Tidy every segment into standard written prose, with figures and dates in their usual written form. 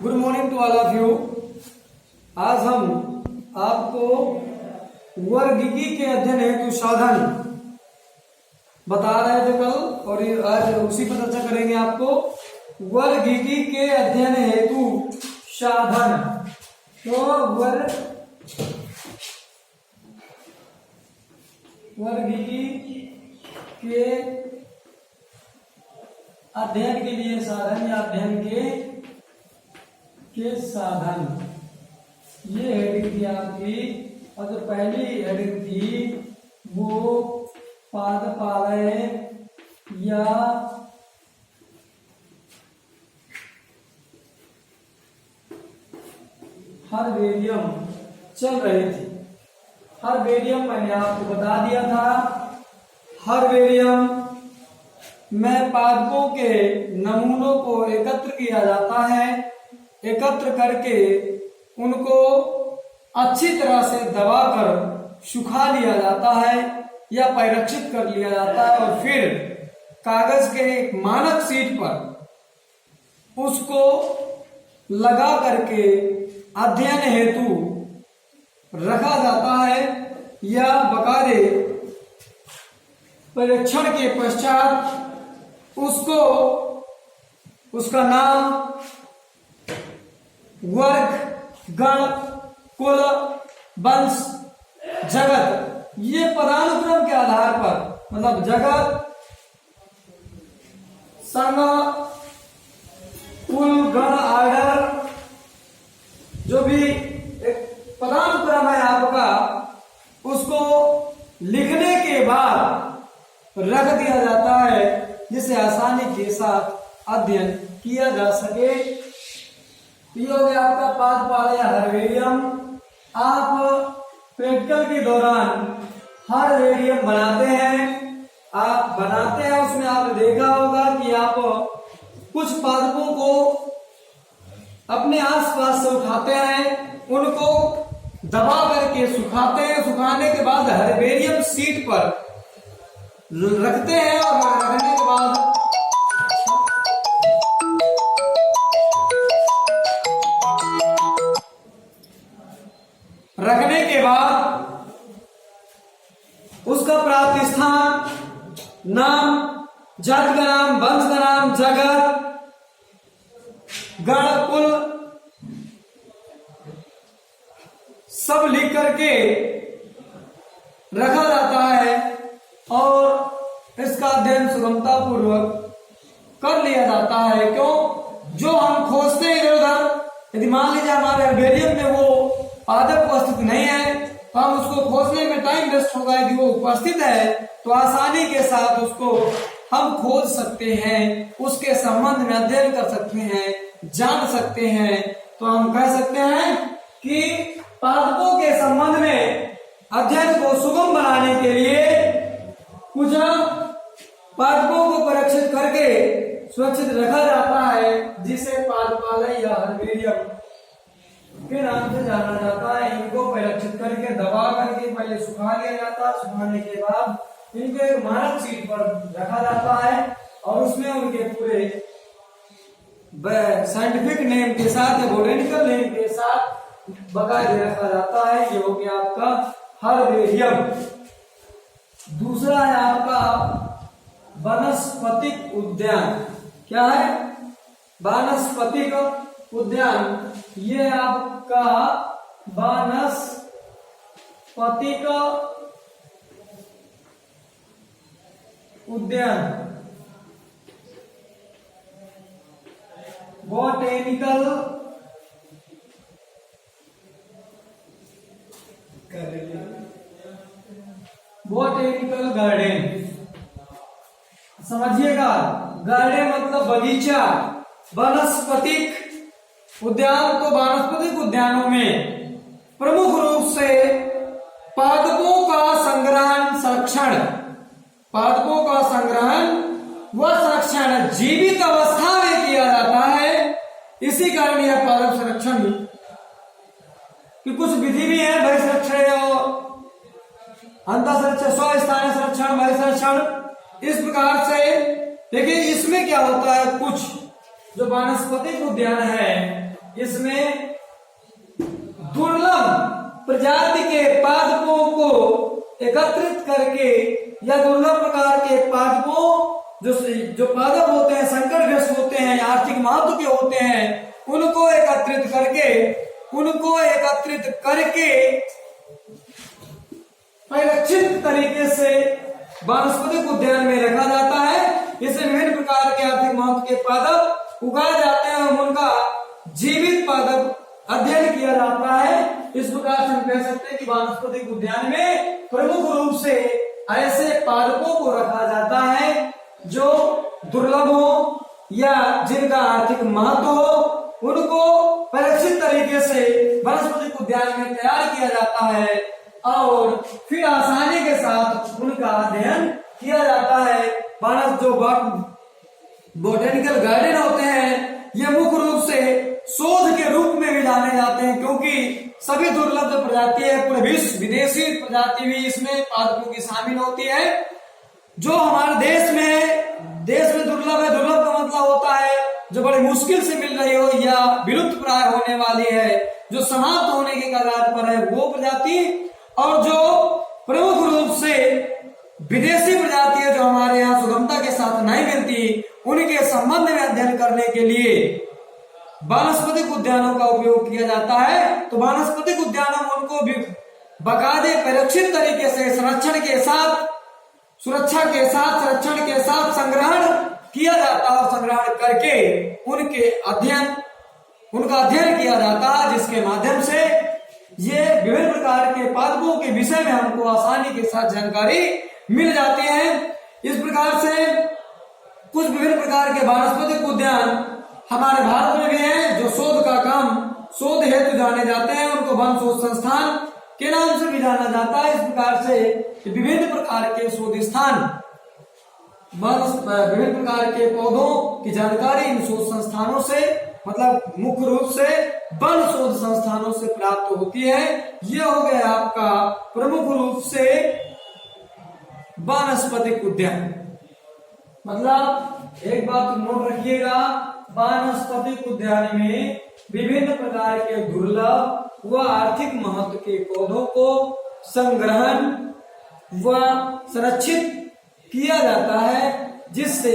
Good morning to all of you. आज हम आपको वर्गिकी के अध्ययन हेतु साधन बता रहे थे कल, और आज उसी पर चर्चा करेंगे। आपको वर्गिकी के अध्ययन हेतु साधन, तो वर्गिकी के अध्ययन के लिए साधन या अध्ययन के साधन, ये हेडिंग थी आपकी। और जो पहली हेडिंग थी वो पादपालय या हर्बेरियम चल रही थी। हर्बेरियम मैंने आपको बता दिया था। हर्बेरियम में पादपों के नमूनों को एकत्र किया जाता है। एकत्र करके उनको अच्छी तरह से दबाकर सुखा लिया जाता है या परिरक्षित कर लिया जाता है, और फिर कागज के एक मानक शीट पर उसको लगा करके अध्ययन हेतु रखा जाता है, या बकायदे परीक्षण के पश्चात उसको उसका नाम, वर्ग, गण, कुल, वंश, जगत, ये पदानुक्रम के आधार पर, मतलब जगत, संघ, कुल, गण, आर्डर, जो भी एक पदानुक्रम है आपका, उसको लिखने के बाद रख दिया जाता है, जिसे आसानी के साथ अध्ययन किया जा सके। ये हो गया आपका पादपालय या हर्बेरियम। आप प्रैक्टिकल के दौरान हर्बेरियम बनाते हैं, उसमें आपने देखा होगा कि आप कुछ पादपों को अपने आसपास से उठाते हैं, उनको दबा करके सुखाते हैं। सुखाने के बाद हर्बेरियम शीट पर रखते हैं, और रखने के बाद उसका प्राप्त स्थान, नाम, जाति का नाम, वंश का नाम, जगत, गण, कुल सब लिख करके रखा जाता है, और इसका अध्ययन सुगमता पूर्वक कर लिया जाता है। क्यों? जो हम खोजते हैं इधर उधर, यदि मान लीजिए हमारे हर्बेरियम में वो पादप उपस्थित नहीं है, तो हम उसको खोजने में टाइम वेस्ट होगा। यदि वो उपस्थित है तो आसानी के साथ उसको हम खोज सकते हैं, उसके संबंध में अध्ययन कर सकते हैं, जान सकते हैं। तो हम कह सकते हैं कि पादपों के संबंध में अध्ययन को सुगम बनाने के लिए कुछ पादपों को परीक्षित करके सुरक्षित रखा जाता है, जिसे पादपालय या हर्बेरियम के नाम से जाना जाता है। इनको परीक्षित करके दबा करके पहले सुखा लिया जाता है। सुखाने के बाद इनको एक मानक शीट पर रखा जाता है, और उसमें उनके पूरे साइंटिफिक नेम के साथ या बोटेनिकल नेम के साथ बकायदे रखा जाता है। ये हो गया आपका हर्बेरियम। दूसरा है आपका वानस्पतिक उद्यान। क्या है? वानस्पतिक उद्यान। ये आपका वानस्पतिक उद्यान, बोटेनिकल गार्डन। समझिएगा, गार्डन मतलब बगीचा। वानस्पतिक उद्यान, तो वानस्पतिक उद्यानों में प्रमुख रूप से पादपों का संग्रहण, व संरक्षण जीवित अवस्था में किया जाता है। इसी कारण यह पादप संरक्षण की कुछ विधि भी है, भय संरक्षण और अंतः संरक्षण, स्वस्थानीय संरक्षण, भय संरक्षण। इस प्रकार से देखिए इसमें क्या होता है, कुछ जो वानस्पतिक उद्यान है इसमें दुर्लभ प्रजाति के पादपों को एकत्रित करके या दुर्लभ प्रकार के पादपों जो पादप होते हैं, संकटग्रस्त होते हैं, आर्थिक महत्व के होते हैं, उनको एकत्रित करके परिरक्षित तरीके से वानस्पतिक उद्यान में रखा जाता है। इसमें विभिन्न प्रकार के आर्थिक महत्व के पादप उगाए जाते हैं और उनका जीवित पादप अध्ययन किया जाता है। इस प्रकार से हम कह सकते हैं कि वानस्पतिक उद्यान में प्रमुख रूप से ऐसे पादपों को रखा जाता है जो दुर्लभ हो या जिनका आर्थिक महत्व हो, उनको परिरक्षित तरीके से वानस्पतिक उद्यान में तैयार किया जाता है और फिर आसानी के साथ उनका अध्ययन किया जाता है। जो बोटेनिकल गार्डन होते हैं, ये मुख्य रूप से शोध के रूप में भी जाने जाते हैं, क्योंकि सभी दुर्लभ जो प्रजाति है, पूरे विश्व विदेशी प्रजाति भी इसमें पादपों की शामिल होती है। जो हमारे देश में दुर्लभ है, दुर्लभ का मतलब होता है जो बड़ी मुश्किल से मिल रही हो या विलुप्त प्राय होने वाली है, जो समाप्त होने के कगार पर है, वो प्रजाति। और जो प्रमुख रूप से विदेशी प्रजातियां जो हमारे यहाँ सुगमता के साथ नहीं मिलती, उनके संबंध में अध्ययन करने के लिए वानस्पतिक उद्यानों का उपयोग किया जाता है। तो वानस्पतिक उद्यानों में उनको भी बाकायदे परिरक्षित तरीके से संरक्षण के साथ संग्रहण किया जाता है और संग्रहण करके उनका अध्ययन किया जाता है, जिसके माध्यम से ये विभिन्न प्रकार के पादपों के विषय में हमको आसानी के साथ जानकारी मिल जाती है। इस प्रकार से कुछ विभिन्न प्रकार के वानस्पतिक उद्यान हमारे भारत में भी हैं, जो शोध हेतु जाने जाते हैं, उनको वन शोध संस्थान के नाम से भी जाना जाता है। इस प्रकार से विभिन्न प्रकार के शोध स्थान, विभिन्न प्रकार के पौधों की जानकारी इन शोध संस्थानों से, मतलब मुख्य रूप से वन शोध संस्थानों से प्राप्त होती है। यह हो गया आपका प्रमुख रूप से वानस्पतिक उद्यान। मतलब एक बात नोट रखिएगा, वानस्पतिक उद्यान में विभिन्न प्रकार के दुर्लभ व आर्थिक महत्व के पौधों को संग्रहण व संरक्षित किया जाता है, जिससे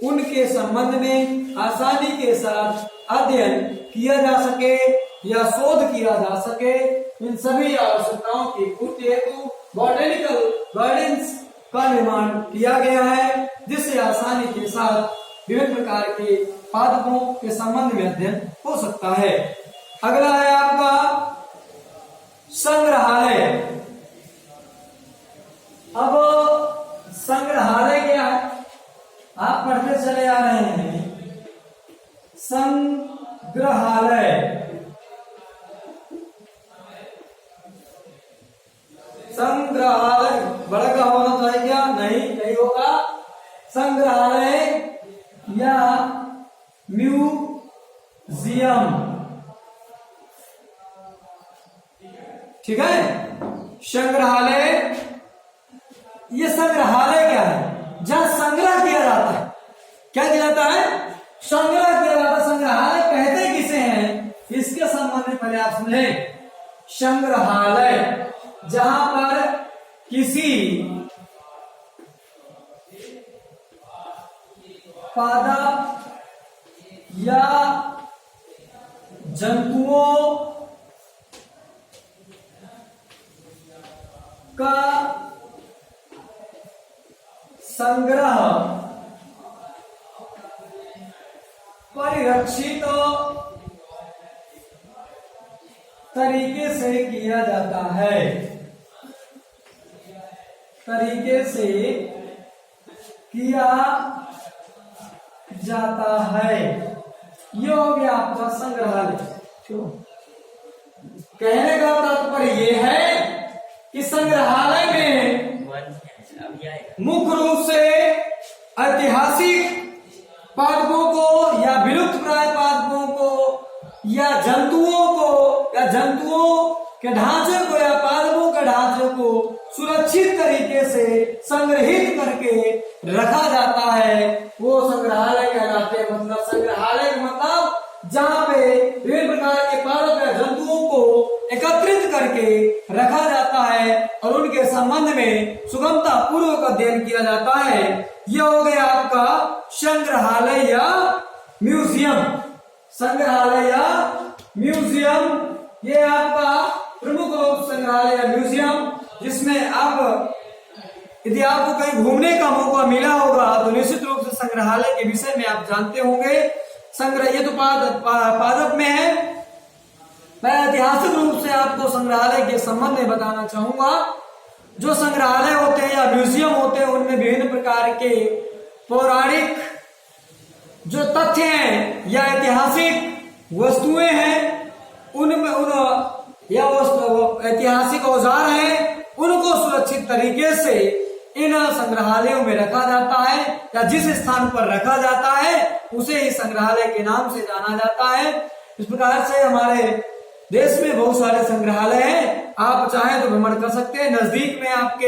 उनके संबंध में आसानी के साथ अध्ययन किया जा सके या शोध किया जा सके। इन सभी आवश्यकताओं की पूर्ति हेतु बॉटेनिकल गार्डन्स का निर्माण किया गया है, जिससे आसानी के साथ विभिन्न प्रकार के पादपों के संबंध में अध्ययन हो सकता है। अगला है आपका संग्रहालय। अब संग्रहालय क्या है, आप पढ़ते चले आ रहे हैं। संग्रहालय बड़ा का होना चाहिए क्या? नहीं होगा। संग्रहालय या म्यूजियम, ठीक है। संग्रहालय, ये संग्रहालय क्या है? जहां संग्रह किया जाता है। क्या किया जाता है? संग्रह किया जाता है। संग्रहालय कहते किसे हैं, इसके संबंध में पहले आप समझे। संग्रहालय जहां पर किसी पादप या जंतुओं का संग्रह परिरक्षित तरीके से किया जाता है। ये हो गया आपका संग्रहालय। कहने का तात्पर्य ये है कि संग्रहालय में मुख्य रूप से ऐतिहासिक पादपों को या विलुप्त प्राय पादपों को या जंतुओं के ढांचे को या पादपों के ढांचे को सुरक्षित तरीके से संग्रहित करके रखा जाता है, वो संग्रहालय कहलाते हैं। मतलब संग्रहालय का मतलब जहाँ पे विभिन्न करके रखा जाता है और उनके संबंध में सुगमता पूर्वक अध्ययन किया जाता है। यह हो गया आपका संग्रहालय या म्यूजियम। संग्रहालय या म्यूजियम, ये आपका प्रमुख रूप संग्रहालय या म्यूजियम, जिसमें आप यदि आपको कहीं घूमने का मौका मिला होगा तो निश्चित रूप से संग्रहालय के विषय में आप जानते होंगे। संग्रह ये तो पादप में है। मैं ऐतिहासिक रूप से आपको संग्रहालय के संबंध में बताना चाहूंगा। जो संग्रहालय होते हैं या म्यूजियम होते हैं उनमें विभिन्न प्रकार के पौराणिक जो तथ्य हैं या ऐतिहासिक वस्तुएं हैं, उनमें या ऐतिहासिक औजार हैं, उनको सुरक्षित तरीके से इन संग्रहालयों में रखा जाता है या जिस स्थान पर रखा जाता है उसे इस संग्रहालय के नाम से जाना जाता है। इस प्रकार से हमारे देश में बहुत सारे संग्रहालय हैं, आप चाहें तो भ्रमण कर सकते हैं। नजदीक में आपके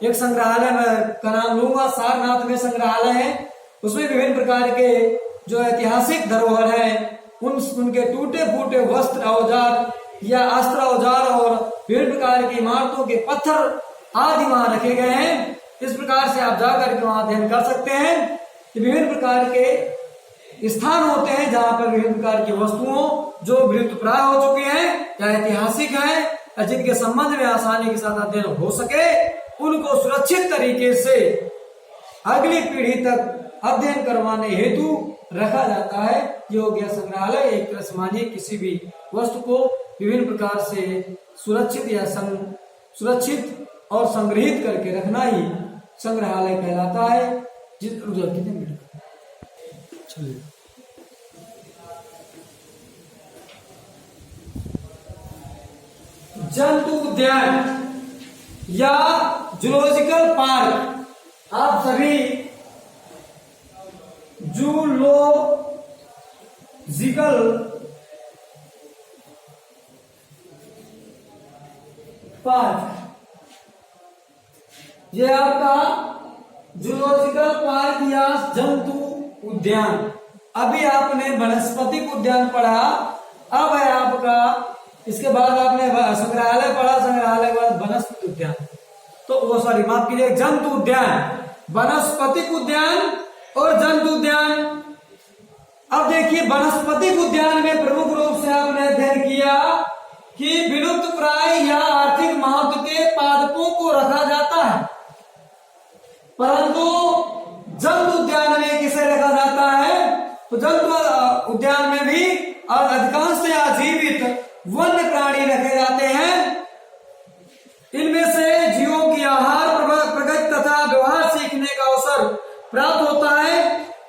एक संग्रहालय में का नाम लूंगा, सारनाथ में संग्रहालय है। उसमें विभिन्न प्रकार के जो ऐतिहासिक धरोहर है, उनके टूटे फूटे वस्त्र औजार या अस्त्र औजार और विभिन्न प्रकार की इमारतों के पत्थर आदि वहां रखे गए हैं। इस प्रकार से आप जाकर के वहां अध्ययन कर सकते हैं कि विभिन्न प्रकार के स्थान होते हैं जहां पर विभिन्न प्रकार की वस्तुओं जो विलुप्त प्राय हो चुकी हैं या ऐतिहासिक हैं या जिनके संबंध में आसानी के साथ अध्ययन हो सके, उनको सुरक्षित तरीके से अगली पीढ़ी तक अध्ययन करवाने हेतु रखा जाता है। ये हो गया संग्रहालय। एक तरह से मानिए किसी भी वस्तु को विभिन्न प्रकार से सुरक्षित और संग्रहित करके रखना ही संग्रहालय कहलाता है। कितने मिनट चलिए। जंतु उद्यान या जूलॉजिकल पार्क, आप सभी जूलॉजिकल पार्क, ये आपका जूलॉजिकल पार्क या जंतु उद्यान। अभी आपने वनस्पतिक उद्यान पढ़ा, अब है आपका इसके बाद आपने संग्रहालय पढ़ा, संग्रहालय के बाद वनस्पति उद्यान, तो वो सॉरी माफ कीजिए, जंतु उद्यान, वनस्पतिक उद्यान और जंतु उद्यान। अब देखिए वनस्पतिक उद्यान में प्रमुख रूप से आपने अध्ययन किया कि विलुप्त प्राय या आर्थिक महत्व के पादपों को रखा जाता है, परंतु जंतु उद्यान में किसे रखा जाता है? तो जंतु उद्यान में भी अधिकांशतया जीवित वन्य प्राणी रखे जाते हैं। इनमें से जीवों की आहार, प्रगति तथा व्यवहार सीखने का अवसर प्राप्त होता है।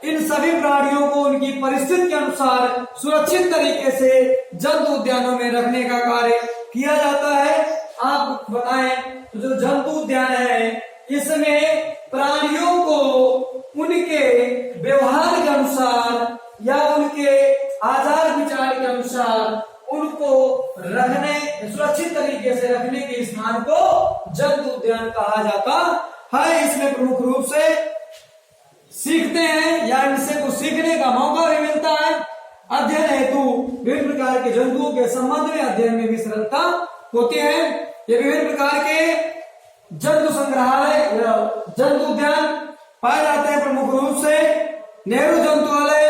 इन सभी प्राणियों को उनकी परिस्थिति के अनुसार सुरक्षित तरीके से जंतु उद्यानों में रखने का कार्य किया जाता है। आप बताएं तो जो जंतु उद्यान है इसमें प्राणियों को उनके व्यवहार के अनुसार या उनके आचार विचार के अनुसार उनको रखने, सुरक्षित तरीके से रखने के स्थान को जंतु उद्यान कहा जाता है। इसमें प्रमुख रूप से सीखते हैं या इनसे कुछ सीखने का मौका भी मिलता है। अध्ययन हेतु विभिन्न प्रकार के जंतुओं के संबंध में अध्ययन में भी सरलता होती है। ये विभिन्न प्रकार के जंतु संग्रहालय, जंतु उद्यान पाए जाते हैं। प्रमुख रूप से नेहरू जंतुआलय,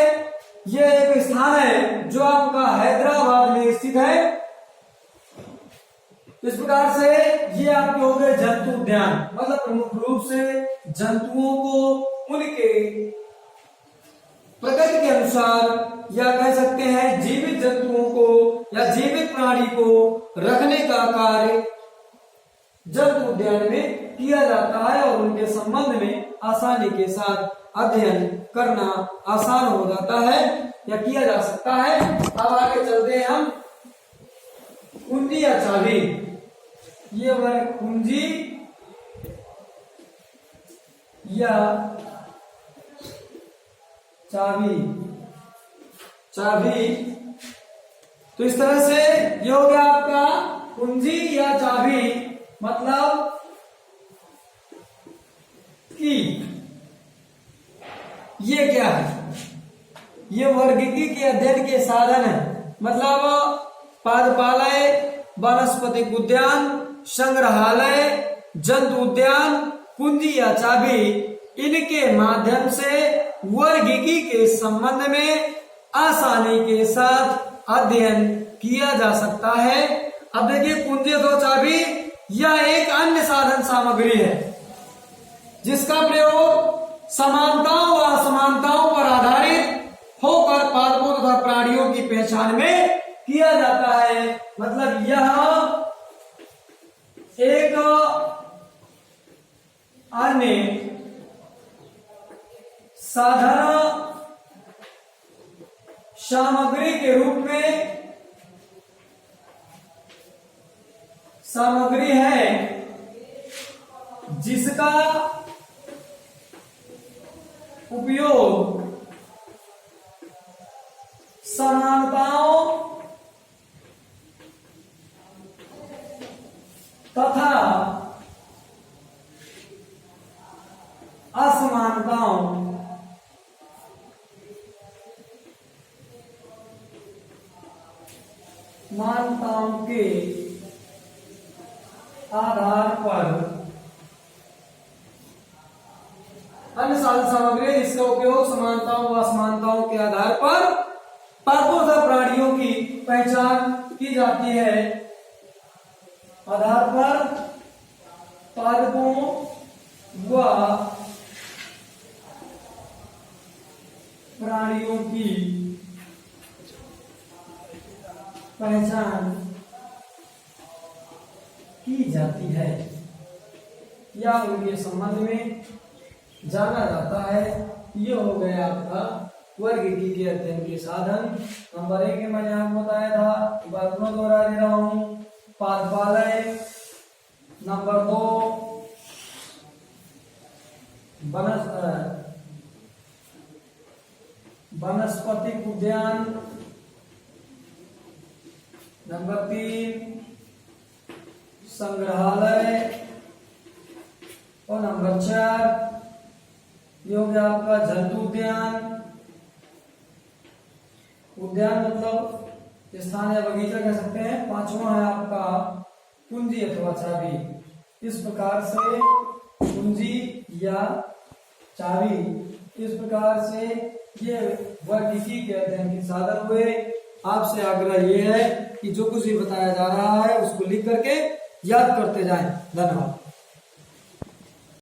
ये एक स्थान है जो आपका हैदराबाद में स्थित है। इस प्रकार से ये आपके हो गए जंतु उद्यान, मतलब प्रमुख रूप से जंतुओं को उनके प्रकृति के अनुसार या कह सकते हैं जीवित जंतुओं को या जीवित प्राणी को रखने का कार्य जंतु उद्यान में किया जाता है और उनके संबंध में आसानी के साथ अध्ययन करना आसान हो जाता है या किया जा सकता है। अब आगे चलते हैं हम कुंजी या चाबी। ये वह कुंजी या चाबी, चाबी तो इस तरह से ये हो गया आपका कुंजी या चाबी, मतलब की ये क्या है? ये वर्गीकी के अध्ययन के साधन है। मतलब पादपालय वनस्पतिक उद्यान, संग्रहालय, जंतु उद्यान, कुंजी या चाबी, इनके माध्यम से वर्गीकी के संबंध में आसानी के साथ अध्ययन किया जा सकता है। अब देखिए, कुंजी अथवा चाबी यह एक अन्य साधन सामग्री है जिसका प्रयोग समानताओं व असमानताओं पर आधारित होकर पादपों तथा प्राणियों की पहचान में किया जाता है। मतलब यह एक अन्य साधन सामग्री के रूप में सामग्री है जिसका उपयोग समानताओं तथा असमानताओं मान्यताओं के आधार पर अन्य साधन सामग्री जिसका उपयोग समानताओं व असमानताओं के आधार पर पादपों तथा प्राणियों की पहचान की जाती है। आधार पर पादपों व प्राणियों की पहचान की जाती है या उनके संबंध में जाना जाता है। ये हो गया आपका वर्गीकी के अध्ययन के साधन। नंबर 1 में मैंने आपको बताया था, बात में दोहरा दे रहा हूं, पादपालय। नंबर 2 वनस्पतिक उद्यान। नंबर 3 संग्रहालय। और नंबर 4 ये हो गया आपका जंतु उद्यान। उद्यान मतलब स्थान या बगीचा कह सकते हैं। 5वां है आपका कुंजी अथवा चाबी। इस प्रकार से कुंजी या चाबी, इस प्रकार से ये वर्गीकी के अध्ययन के साधन हुए। आपसे आग्रह ये है कि जो कुछ भी बताया जा रहा है उसको लिख करके याद करते जाएं। धन्यवाद।